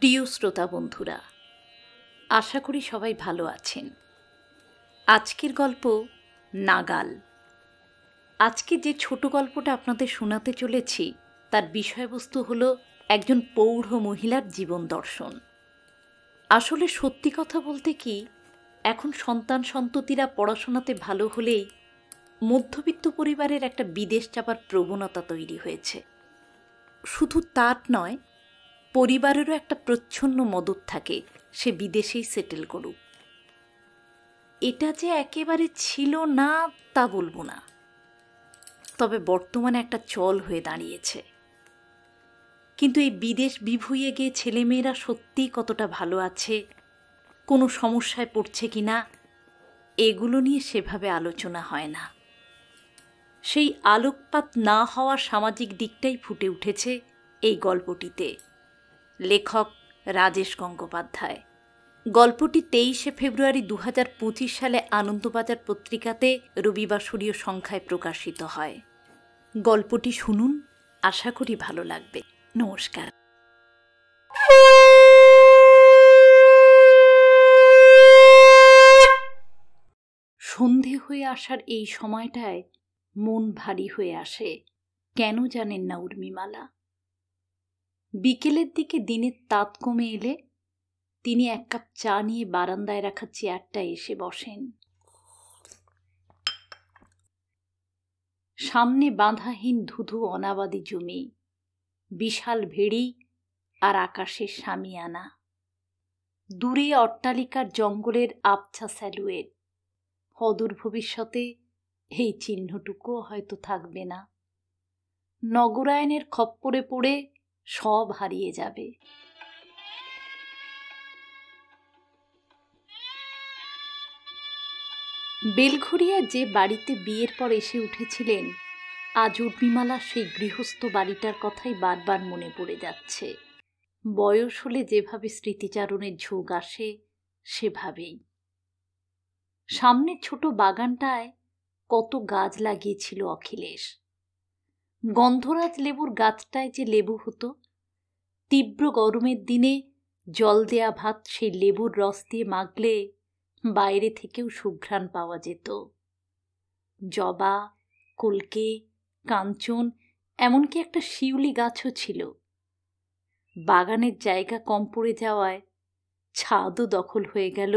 প্রিয় শ্রোতা বন্ধুরা, আশা করি সবাই ভালো আছেন। আজকের গল্প নাগাল। আজকে যে ছোট গল্পটা আপনাদের শোনাতে চলেছি তার বিষয়বস্তু হলো একজন প্রৌঢ় মহিলার জীবন দর্শন। আসলে সত্যি কথা বলতে কি, এখন সন্তান সন্ততিরা পড়াশোনাতে ভালো হলেই মধ্যবিত্ত পরিবারের একটা বিদেশ যাবার প্রবণতা তৈরি হয়েছে। শুধু তার নয়, পরিবারেরও একটা প্রচ্ছন্ন মদত থাকে সে বিদেশেই সেটেল করুক। এটা যে একেবারে ছিল না তা বলবো না, তবে বর্তমানে একটা চল হয়ে দাঁড়িয়েছে। কিন্তু এই বিদেশ বিভুঁইয়ে গিয়ে ছেলেমেয়েরা সত্যিই কতটা ভালো আছে, কোনো সমস্যায় পড়ছে কিনা, এগুলো নিয়ে সেভাবে আলোচনা হয় না। সেই আলোকপাত না হওয়া সামাজিক দিকটাই ফুটে উঠেছে এই গল্পটিতে। লেখক রাজেশ গঙ্গোপাধ্যায়। গল্পটি 23শে ফেব্রুয়ারি 2025 সালে আনন্দবাজার পত্রিকাতে রবিবাসরীয় সংখ্যায় প্রকাশিত হয়। গল্পটি শুনুন, আশা করি ভালো লাগবে। নমস্কার। সন্ধে হয়ে আসার এই সময়টায় মন ভারী হয়ে আসে, কেন জানেন না উর্মিমালা? বিকেলের দিকে দিনের তাত কমে এলে তিনি এক কাপ চা নিয়ে বারান্দায় রাখা চেয়ারটায় এসে বসেন। সামনে বাঁধাহীন ধুধু অনাবাদি জমি, বিশাল ভেড়ি আর আকাশের সামিয়ানা। দূরে অট্টালিকার জঙ্গলের আবছা স্যালুয়েট। অদূর ভবিষ্যতে এই চিহ্নটুকুও হয়তো থাকবে না। নগরায়নের খপ্পরে পড়ে সব হারিয়ে যাবে। বেলঘরিয়া যে বাড়িতে বিয়ের পর এসে উঠেছিলেন, আজ উর্মিমালা সেই গৃহস্থ বাড়িটার কথাই বারবার মনে পড়ে যাচ্ছে। বয়স হলে যেভাবে স্মৃতিচারণের ঝোঁক আসে সেভাবেই। সামনের ছোট বাগানটায় কত গাছ লাগিয়েছিল অখিলেশ। গন্ধরাজ লেবুর গাছটায় যে লেবু হতো, তীব্র গরমের দিনে জল দেয়া ভাত সেই লেবুর রস দিয়ে মাখলে বাইরে থেকেও সুঘ্রাণ পাওয়া যেত। জবা, কলকে, কাঞ্চন, এমনকি একটা শিউলি গাছও ছিল। বাগানের জায়গা কম পড়ে যাওয়ায় ছাদও দখল হয়ে গেল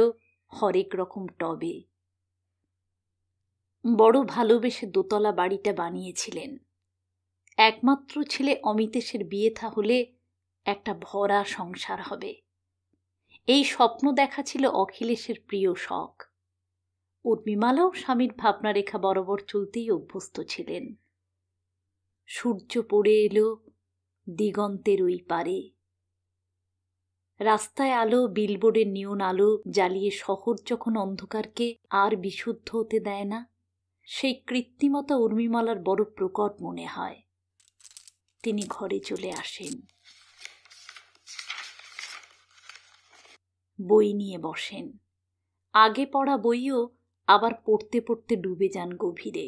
হরেক রকম টবে। বড় ভালোবেসে দোতলা বাড়িটা বানিয়েছিলেন। একমাত্র ছেলে অমিতেশের বিয়ে থা হলে একটা ভরা সংসার হবে, এই স্বপ্ন দেখা ছিল অখিলেশের প্রিয় শখ। উর্মিমালাও স্বামীর ভাবনারেখা বরাবর চলতেই অভ্যস্ত ছিলেন। সূর্য পড়ে এলো দিগন্তের ওই পারে। রাস্তায় আলো, বিলবোর্ডের নিয়ন আলো জ্বালিয়ে শহর যখন অন্ধকারকে আর বিশুদ্ধ হতে দেয় না, সেই কৃত্রিমতা উর্মিমালার বড় প্রকট মনে হয়। তিনি ঘরে চলে আসেন, বই নিয়ে বসেন। আগে পড়া বইও আবার পড়তে পড়তে ডুবে যান গভীরে।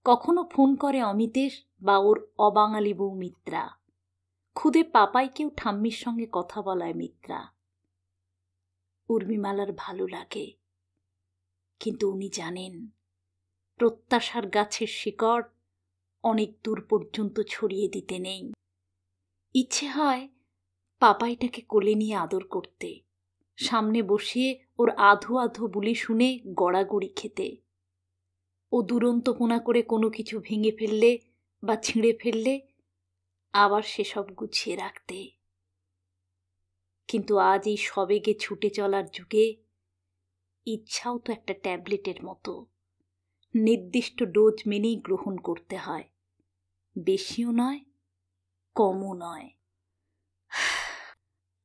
কখনো ফোন করে অমিতেশ বা ওর অবাঙালি বউ মিত্রা। খুদে পাপাইকেও ঠাম্মির সঙ্গে কথা বলায় মিত্রা। উর্মিমালার ভালো লাগে, কিন্তু উনি জানেন প্রত্যাশার গাছের শিকড় অনেক দূর পর্যন্ত ছড়িয়ে দিতে নেই। ইচ্ছে হয় পাপাইটাকে কোলে নিয়ে আদর করতে, সামনে বসিয়ে ওর আধো আধো বুলি শুনে গড়াগড়ি খেতে। ও দুরন্তপনা করে কোনো কিছু ভেঙে ফেললে বা ছিঁড়ে ফেললে আবার সেসব গুছিয়ে রাখতে। কিন্তু আজ এই সবেগে ছুটে চলার যুগে ইচ্ছাও তো একটা ট্যাবলেটের মতো, নির্দিষ্ট ডোজ মেনেই গ্রহণ করতে হয়। বেশিও নয়, কমও নয়।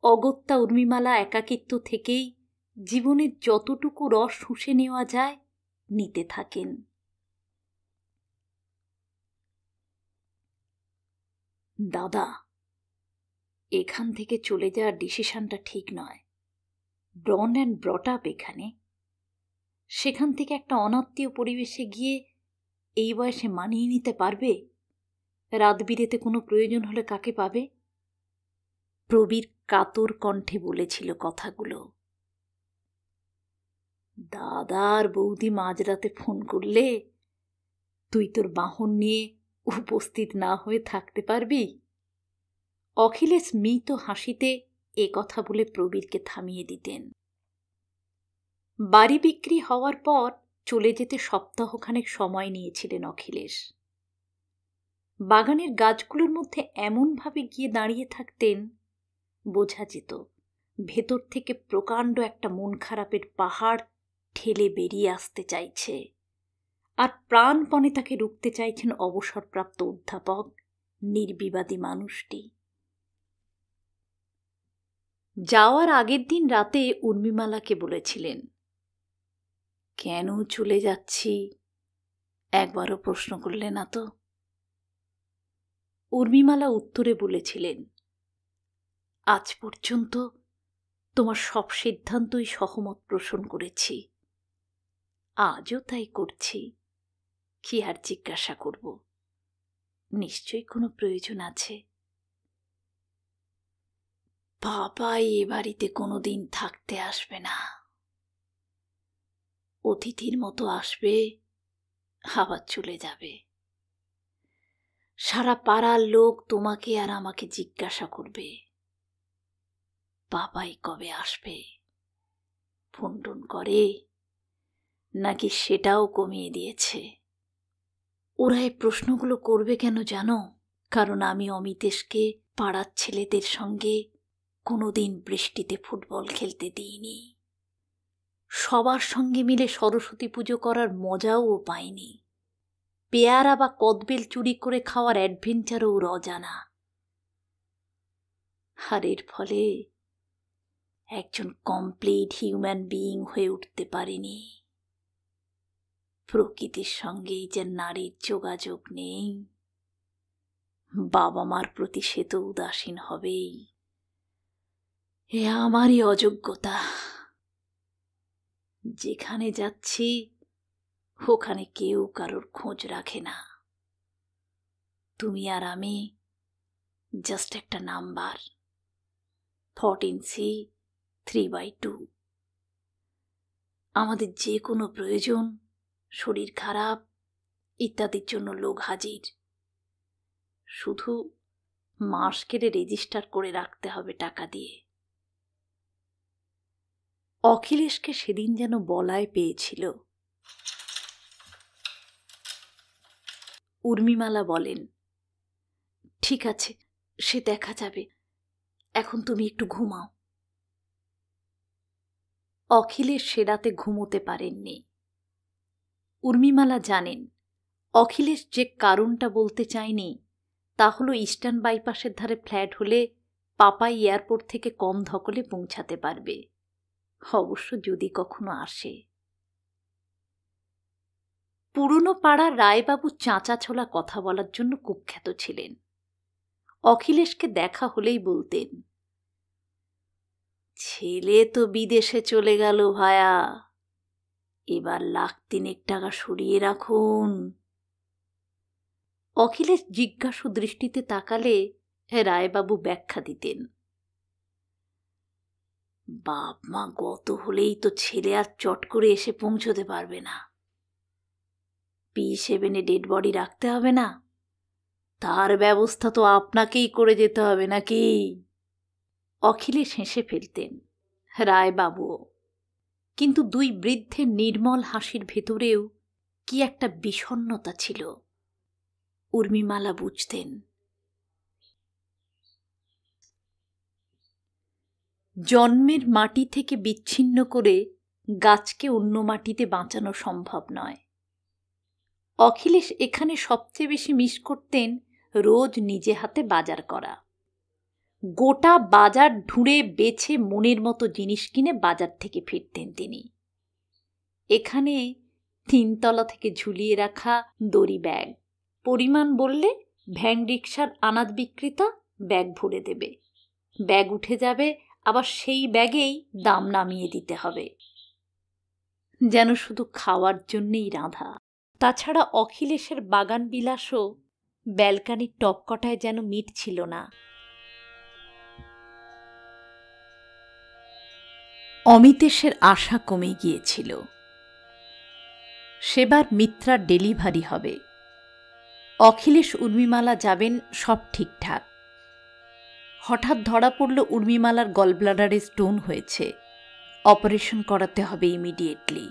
অগত্যা উর্মিমালা একাকিত্ব থেকেই জীবনের যতটুকু রস শুষে নেওয়া যায় নিতে থাকেন। দাদা, এখান থেকে চলে যাওয়ার ডিসিশনটা ঠিক নয়। ব্রন অ্যান্ড ব্রট আপ এখানে, সেখান থেকে একটা অনাত্মীয় পরিবেশে গিয়ে এই বয়সে মানিয়ে নিতে পারবে? রাত বিরেতে কোনো প্রয়োজন হলে কাকে পাবে? প্রবীর কাতর কণ্ঠে বলেছিল কথাগুলো। দাদা আর বৌদি মাঝরাতে ফোন করলে তুই তোর বাহন নিয়ে উপস্থিত না হয়ে থাকতে পারবি? অখিলেশ স্মিত হাসিতে এ কথা বলে প্রবীরকে থামিয়ে দিতেন। বাড়ি বিক্রি হওয়ার পর চলে যেতে সপ্তাহখানেক সময় নিয়েছিলেন অখিলেশ। বাগানের গাছগুলোর মধ্যে এমনভাবে গিয়ে দাঁড়িয়ে থাকতেন, বোঝা যেত ভেতর থেকে প্রকাণ্ড একটা মন খারাপের পাহাড় ঠেলে বেরিয়ে আসতে চাইছে, আর প্রাণপণে তাকে রুখতে চাইছেন অবসরপ্রাপ্ত অধ্যাপক নির্বিবাদী মানুষটি। যাওয়ার আগের দিন রাতে উর্মিমালাকে বলেছিলেন, কেন চলে যাচ্ছি একবারও প্রশ্ন করলে না তো? উর্মিমালা উত্তরে বলেছিলেন, আজ পর্যন্ত তোমার সব সিদ্ধান্তই সহমত পোষণ করেছি, আজও তাই করছি। কি আর জিজ্ঞাসা করব? নিশ্চয়ই কোনো প্রয়োজন আছে। বাবাই এ বাড়িতে কোনোদিন থাকতে আসবে না, অতিথির মতো আসবে আবার চলে যাবে। সারা পাড়ার লোক তোমাকে আর আমাকে জিজ্ঞাসা করবে, বাবাই কবে আসবে? ফোন টোন করে নাকি সেটাও কমিয়ে দিয়েছে? ওরা এই প্রশ্নগুলো করবে কেন জানো? কারণ আমি অমিতেশকে পাড়ার ছেলেদের সঙ্গে কোনোদিন বৃষ্টিতে ফুটবল খেলতে দিইনি, সবার সঙ্গে মিলে সরস্বতী পুজো করার মজাও ও পায়নি, পেয়ারা বা কদবেল চুরি করে খাওয়ার অ্যাডভেঞ্চারও ওর অজানা। আর এর ফলে একজন কমপ্লিট হিউম্যান বিইং হয়ে উঠতে পারেনি। প্রকৃতির সঙ্গেই যে নারীর যোগাযোগ নেই, বাবা মার প্রতি সে তো উদাসীন হবেই। এ আমারই অযোগ্যতা। যেখানে যাচ্ছি ওখানে কেউ কারোর খোঁজ রাখে না। তুমি আর আমি জাস্ট একটা নাম্বার, 14C 3/2। আমাদের যে কোনো প্রয়োজন, শরীর খারাপ ইত্যাদির জন্য লোক হাজির, শুধু মাস কেটে রেজিস্টার করে রাখতে হবে টাকা দিয়ে। অখিলেশকে সেদিন যেন বলায় পেয়েছিল। উর্মিমালা বলেন, ঠিক আছে, সে দেখা যাবে, এখন তুমি একটু ঘুমাও। অখিলেশ সে রাতে ঘুমোতে পারেননি। উর্মিমালা জানেন অখিলেশ যে কারণটা বলতে চায়নি তা হলো ইস্টার্ন বাইপাসের ধারে ফ্ল্যাট হলে পাপাই এয়ারপোর্ট থেকে কম ধকলে পৌঁছাতে পারবে, অবশ্য যদি কখনো আসে। পুরনো পাড়ার রায়বাবু চাঁচা ছোলা কথা বলার জন্য কুখ্যাত ছিলেন। অখিলেশকে দেখা হলেই বলতেন, ছেলে তো বিদেশে চলে গেল ভায়া, এবার 1,3 টাকা সরিয়ে রাখুন। অখিলেশ জিজ্ঞাসু দৃষ্টিতে তাকালে রায়বাবু ব্যাখ্যা দিতেন, বাপ মা গত হলেই তো ছেলে আর চট করে এসে পৌঁছতে পারবে না। P7 ডেড বডি রাখতে হবে না, তার ব্যবস্থা তো আপনাকেই করে যেতে হবে নাকি? অখিলেশ হেসে ফেলতেন, রায়বাবুও। কিন্তু দুই বৃদ্ধের নির্মল হাসির ভেতরেও কি একটা বিষণ্ণতা ছিল, উর্মিমালা বুঝতেন। জন্মের মাটি থেকে বিচ্ছিন্ন করে গাছকে অন্য মাটিতে বাঁচানো সম্ভব নয়। অখিলেশ এখানে সবচেয়ে বেশি মিস করতেন রোজ নিজে হাতে বাজার করা। গোটা বাজার ঢুঁড়ে বেছে মনের মতো জিনিস কিনে বাজার থেকে ফিরতেন তিনি। এখানে 3 তলা থেকে ঝুলিয়ে রাখা দড়ি ব্যাগ, পরিমাণ বললে ভ্যান রিকশার আনাজ বিক্রেতা ব্যাগ ভরে দেবে, ব্যাগ উঠে যাবে, আবার সেই ব্যাগেই দাম নামিয়ে দিতে হবে, যেন শুধু খাওয়ার জন্যেই রাঁধা। তাছাড়া অখিলেশের বাগান বিলাসও ব্যালকানির টপকটায় যেন মিট ছিল না। অমিতেশের আশা কমে গিয়েছিল। সেবার মিত্রার ডেলিভারি হবে। অখিলেশ উর্মিমালা যাবেন, সব ঠিকঠাক। হঠাৎ ধরা পড়ল উর্মিমালার গলব্লাডারে স্টোন হয়েছে, অপারেশন করাতে হবে ইমিডিয়েটলি।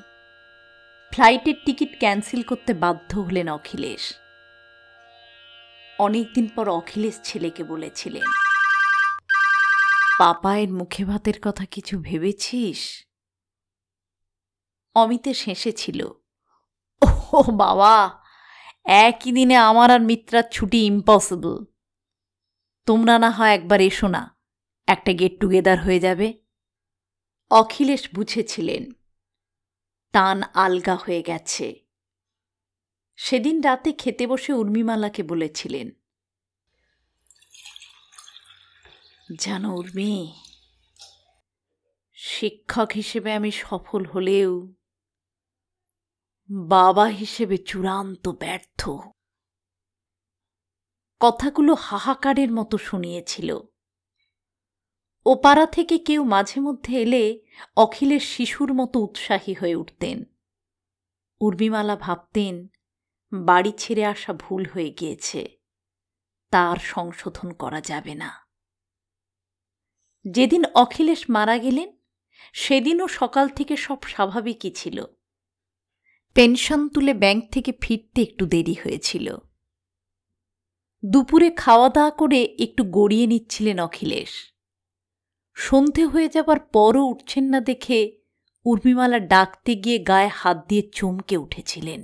ফ্লাইটের টিকিট ক্যান্সেল করতে বাধ্য হলেন অখিলেশ। অনেকদিন পর অখিলেশ ছেলেকে বলেছিলেন, পাপায়ের মুখে ভাতের কথা কিছু ভেবেছিস? অমিতেশ হেসেছিল, ও বাবা, একই দিনে আমার আর মিত্রার ছুটি ইম্পসিবল। তোমরা না হয় একবার এসো না, একটা গেট টুগেদার হয়ে যাবে। অখিলেশ বুঝেছিলেন টান আলগা হয়ে গেছে। সেদিন রাতে খেতে বসে উর্মিমালাকে বলেছিলেন, জানো উর্মি, শিক্ষক হিসেবে আমি সফল হলেও বাবা হিসেবে চূড়ান্ত ব্যর্থ। কথাগুলো হাহাকারের মতো শুনিয়েছিল। ও পাড়া থেকে কেউ মাঝে মধ্যে এলে অখিলের শিশুর মতো উৎসাহী হয়ে উঠতেন। উর্মিমালা ভাবতেন বাড়ি ছেড়ে আসা ভুল হয়ে গিয়েছে, তার সংশোধন করা যাবে না। যেদিন অখিলেশ মারা গেলেন সেদিনও সকাল থেকে সব স্বাভাবিকই ছিল। পেনশন তুলে ব্যাংক থেকে ফিরতে একটু দেরি হয়েছিল। দুপুরে খাওয়া দাওয়া করে একটু গড়িয়ে নিচ্ছিলেন অখিলেশ। সন্ধে হয়ে যাবার পরও উঠছেন না দেখে উর্মিমালা ডাকতে গিয়ে গায়ে হাত দিয়ে চমকে উঠেছিলেন।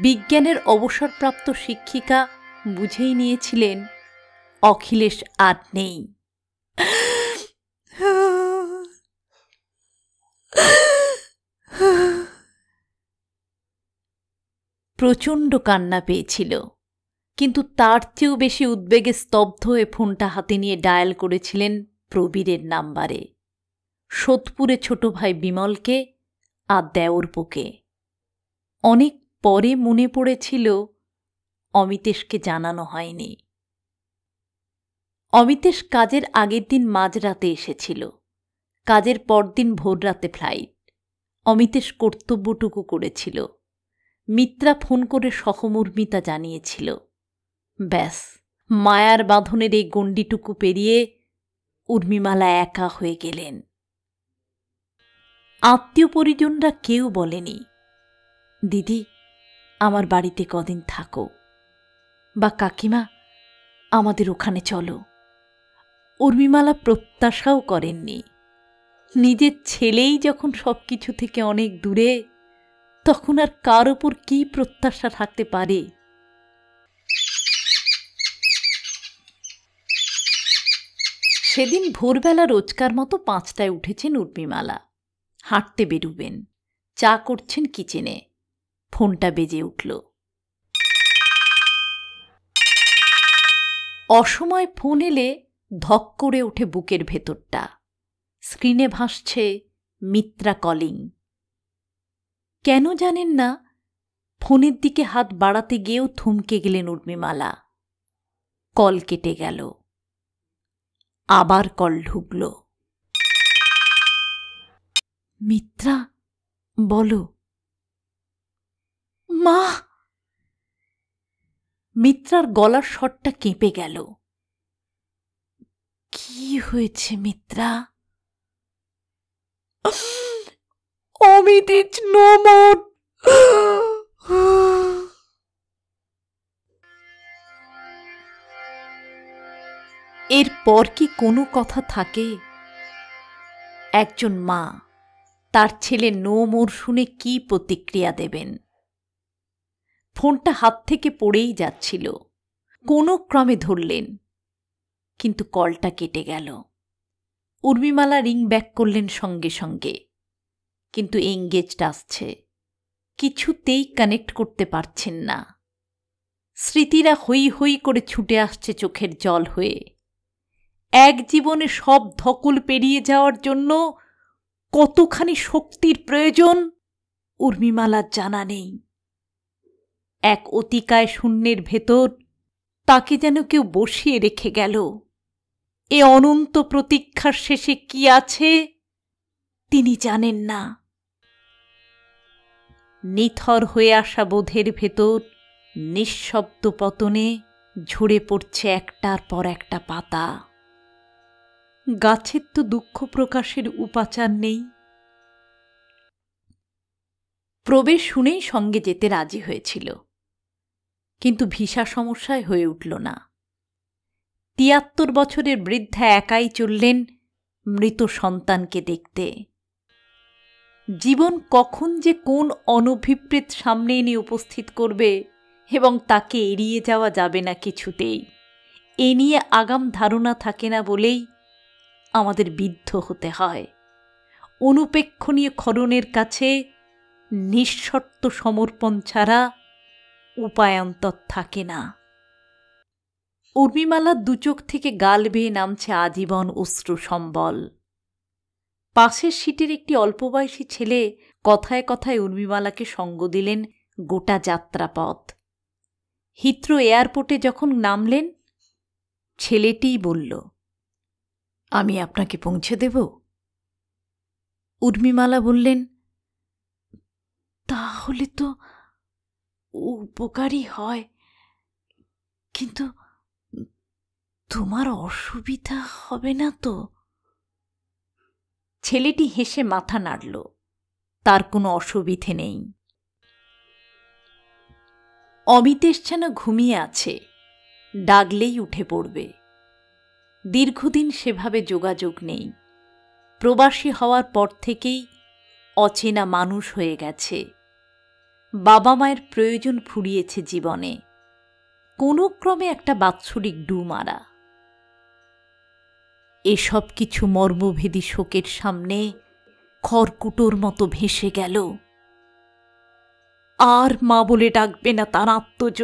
বিজ্ঞানের অবসরপ্রাপ্ত শিক্ষিকা বুঝেই নিয়েছিলেন অখিলেশ আর নেই। প্রচণ্ড কান্না পেয়েছিল, কিন্তু তার চেয়েও বেশি উদ্বেগে স্তব্ধ হয়ে ফোনটা হাতে নিয়ে ডায়াল করেছিলেন প্রবীরের নাম্বারে, সোদপুরে ছোট ভাই বিমলকে আর দেওরপোকে। অনেক পরে মনে পড়েছিল অমিতেশকে জানানো হয়নি। অমিতেশ কাজের আগের দিন মাঝরাতে এসেছিল, কাজের পরদিন ভোররাতে ফ্লাইট। অমিতেশ কর্তব্যটুকু করেছিল। মিত্রা ফোন করে সহমর্মিতা জানিয়েছিল। ব্যাস, মায়ার বাঁধনের এই গণ্ডিটুকু পেরিয়ে উর্মিমালা একা হয়ে গেলেন। আত্মীয় পরিজনরা কেউ বলেনি, দিদি আমার বাড়িতে কদিন থাকো, বা কাকিমা আমাদের ওখানে চলো। উর্মিমালা প্রত্যাশাও করেননি। নিজের ছেলেই যখন সবকিছু থেকে অনেক দূরে, তখন আর কার ওপর কি প্রত্যাশা থাকতে পারে? সেদিন ভোরবেলা রোজকার মতো 5টায় উঠেছেন উর্মিমালা। হাঁটতে বেরুবেন, চা করছেন কিচেনে। ফোনটা বেজে উঠল। অসময় ফোন এলে ধক করে ওঠে বুকের ভেতরটা। স্ক্রিনে ভাসছে মিত্রা কলিং। কেন জানেন না, ফোনের দিকে হাত বাড়াতে গিয়েও থমকে গেলেন উর্মিমালা। কল কেটে গেল। আবার কল ঢুকল। মিত্রা, বলো। মা! মিত্রার গলার স্বরটা কেঁপে গেল। কি হয়েছে Mitra? Amit is no more. এরপর কি কোনো কথা থাকে? একজন মা তার ছেলে নো মোর শুনে কি প্রতিক্রিয়া দেবেন? ফোনটা হাত থেকে পড়েই যাচ্ছিল। কোনো ক্রমে ধরলেন, কিন্তু কলটা কেটে গেল। উর্মিমালা রিং ব্যাক করলেন সঙ্গে সঙ্গে, কিন্তু এঙ্গেজড আসছে। কিছুতেই কানেক্ট করতে পারছেন না। স্মৃতিরা হই হই করে ছুটে আসছে চোখের জল হয়ে। এক জীবনে সব ধকল পেরিয়ে যাওয়ার জন্য কতখানি শক্তির প্রয়োজন উর্মিমালার জানা নেই। এক অতিকায় শূন্যের ভেতর তাকে যেন কেউ বসিয়ে রেখে গেল। এ অনন্ত প্রতীক্ষার শেষে কি আছে তিনি জানেন না। নিথর হয়ে আসা বোধের ভেতর নিঃশব্দ পতনে ঝরে পড়ছে একটার পর একটা পাতা। গাছের তো দুঃখ প্রকাশের উপাচার নেই। প্রবেশ শুনেই সঙ্গে যেতে রাজি হয়েছিল, কিন্তু ভিসা সমস্যায় হয়ে উঠল না। ৭৩ বছরের বৃদ্ধা একাই চললেন মৃত সন্তানকে দেখতে। জীবন কখন যে কোন অনভিপ্রেত সামনে এনে উপস্থিত করবে এবং তাকে এড়িয়ে যাওয়া যাবে না কিছুতেই, এ নিয়ে আগাম ধারণা থাকে না বলেই আমাদের বিদ্ধ হতে হয়। অনুপেক্ষণীয় ক্ষরণের কাছে নিঃশর্ত সমর্পণ ছাড়া উপায়ান্তর থাকে না। উর্মিমালার দুচোখ থেকে গাল বেয়ে নামছে আজীবন অশ্রু সম্বল। পাশের সিটের একটি অল্পবয়সী ছেলে কথায় কথায় উর্মিমালাকে সঙ্গ দিলেন গোটা যাত্রাপথ। হিথ্রো এয়ারপোর্টে যখন নামলেন, ছেলেটিই বলল, আমি আপনাকে পৌঁছে দেব? উর্মিমালা বললেন, তাহলে তো উপকারই হয়, কিন্তু তোমার অসুবিধা হবে না তো? ছেলেটি হেসে মাথা নাড়ল, তার কোনো অসুবিধে নেই। অমিতেশ যেন ঘুমিয়ে আছে, ডাকলেই উঠে পড়বে। দীর্ঘদিন সেভাবে যোগাযোগ নেই। প্রবাসী হওয়ার পর থেকেই অচেনা মানুষ হয়ে গেছে। বাবা মায়ের প্রয়োজন ফুরিয়েছে জীবনে, কোনো ক্রমে একটা বাৎসরিক ডু মারা। এসব কিছু মর্মভেদী শোকের সামনে খড়কুটোর মতো ভেসে গেল। আর মা বলে ডাকবে না তার আত্মজ।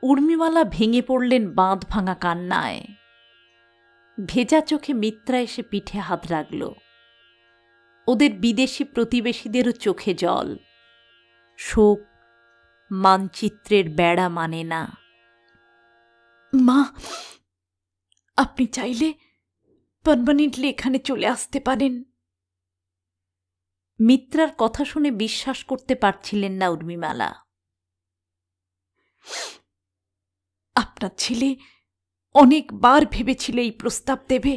উর্মিমালা ভেঙে পড়লেন বাঁধ ভাঙা কান্নায়। ভেজা চোখে মিত্রা এসে পিঠে হাত রাখল। ওদের বিদেশি প্রতিবেশীদেরও চোখে জল। শোক মানচিত্রের বেড়া মানে না। মা, আপনি চাইলে পার্মানেন্টলি এখানে চলে আসতে পারেন। মিত্রার কথা শুনে বিশ্বাস করতে পারছিলেন না উর্মিমালা। আপনার ছেলে অনেকবার ভেবেছিল এই প্রস্তাব দেবে,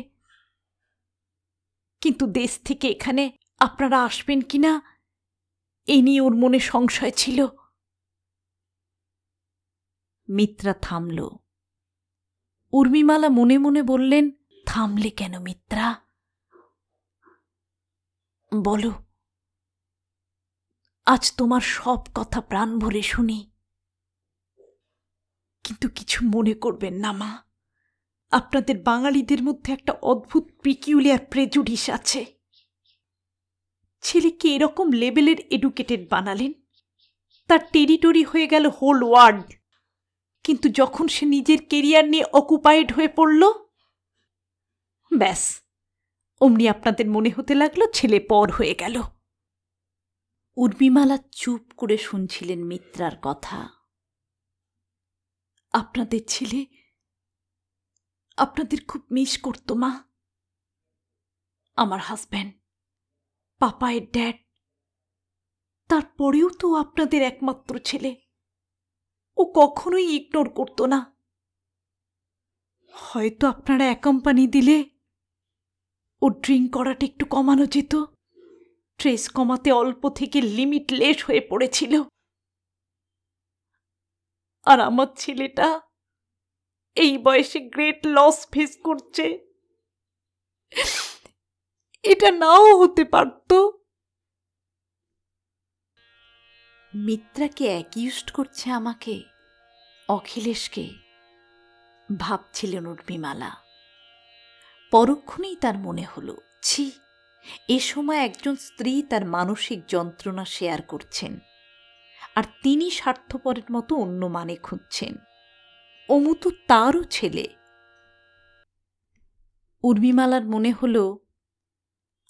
কিন্তু দেশ থেকে এখানে আপনারা আসবেন কিনা এ নিয়ে ওর মনে সংশয় ছিল। মিত্রা থামল। উর্মিমালা মনে মনে বললেন, থামলে কেন মিত্রা? বলো, আজ তোমার সব কথা প্রাণ ভরে শুনি। কিন্তু কিছু মনে করবেন না মা, আপনাদের বাঙালিদের মধ্যে একটা অদ্ভুত পিকিউলিয়ার প্রেজুডিস আছে। ছেলেকে এরকম লেভেলের এডুকেটেড বানালেন, তার টেরিটরি হয়ে গেল হোল ওয়ার্ল্ড, কিন্তু যখন সে নিজের কেরিয়ার নিয়ে অকুপাইড হয়ে পড়ল, ব্যাস অমনি আপনাদের মনে হতে লাগলো ছেলে পর হয়ে গেল। উর্মিমালা চুপ করে শুনছিলেন মিত্রার কথা। আপনাদের ছেলে আপনাদের খুব মিস করত মা। আমার হাজব্যান্ড, পাপায়ের ড্যাড, তারপরেও তো আপনাদের একমাত্র ছেলে। ও কখনোই ইগনোর করত না। হয়তো আপনারা অ্যাকম্পানি দিলে ও ড্রিঙ্ক করাটা একটু কমানো যেত। স্ট্রেস কমাতে অল্প থেকে লিমিটলেস হয়ে পড়েছিল। আর আমার ছেলেটা এই বয়সে গ্রেট লস ফেস করছে। এটা নাও হতে পারত। মিত্রাকে অ্যাকিউজড করছে আমাকে, অখিলেশকে, ভাবছিলেন উর্মিমালা। পরক্ষণেই তার মনে হলো, ছি, এ সময় একজন স্ত্রী তার মানসিক যন্ত্রণা শেয়ার করছেন, আর তিনি স্বার্থপরের মতো অন্য মানে খুঁজছেন। অমু তো তারও ছেলে। উর্মিমালার মনে হল,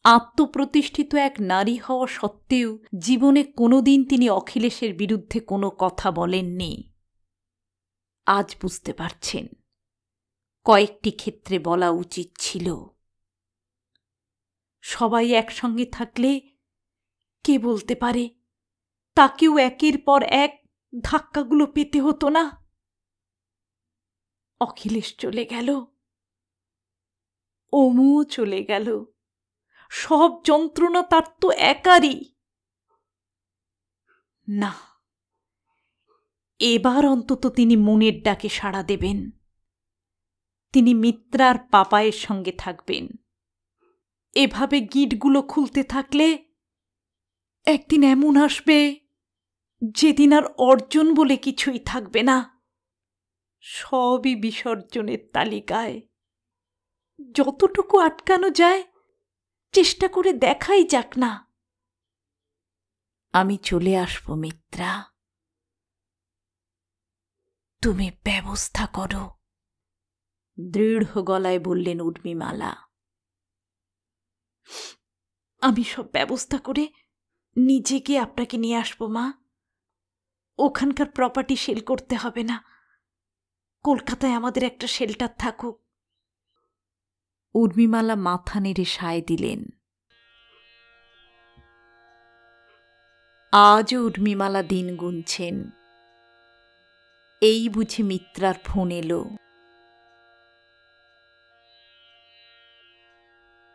আত্মপ্রতিষ্ঠিত এক নারী হওয়া সত্ত্বেও জীবনে কোনোদিন তিনি অখিলেশের বিরুদ্ধে কোনো কথা বলেননি। আজ বুঝতে পারছেন কয়েকটি ক্ষেত্রে বলা উচিত ছিল। সবাই একসঙ্গে থাকলে কে বলতে পারে তাকেও একের পর এক ধাক্কাগুলো পেতে হতো না। অখিলেশ চলে গেল, অমুও চলে গেল, সব যন্ত্রণা তার তো একারই। না, এবার অন্তত তিনি মনের ডাকে সাড়া দেবেন। তিনি মিত্রার পাপায়ের সঙ্গে থাকবেন। এভাবে গিঁটগুলো খুলতে থাকলে একদিন এমন আসবে যেদিন আর অর্জন বলে কিছুই থাকবে না। সবই বিসর্জনের তালিকায়। যতটুকু আটকানো যায় চেষ্টা করে দেখাই যাক না। আমি চলে আসব মিত্রা, তুমি ব্যবস্থা করো, দৃঢ় গলায় বললেন উর্মিমালা। আমি সব ব্যবস্থা করে নিজে গিয়ে আপনাকে নিয়ে আসবো মা। ওখানকার প্রপার্টি সেল করতে হবে না, কলকাতায় আমাদের একটা শেল্টার থাকুক। উর্মিমালা মাথা নেড়ে সায় দিলেন। আজও উর্মিমালা দিন গুনছেন। এই বুঝি মিত্রার ফোন এলো।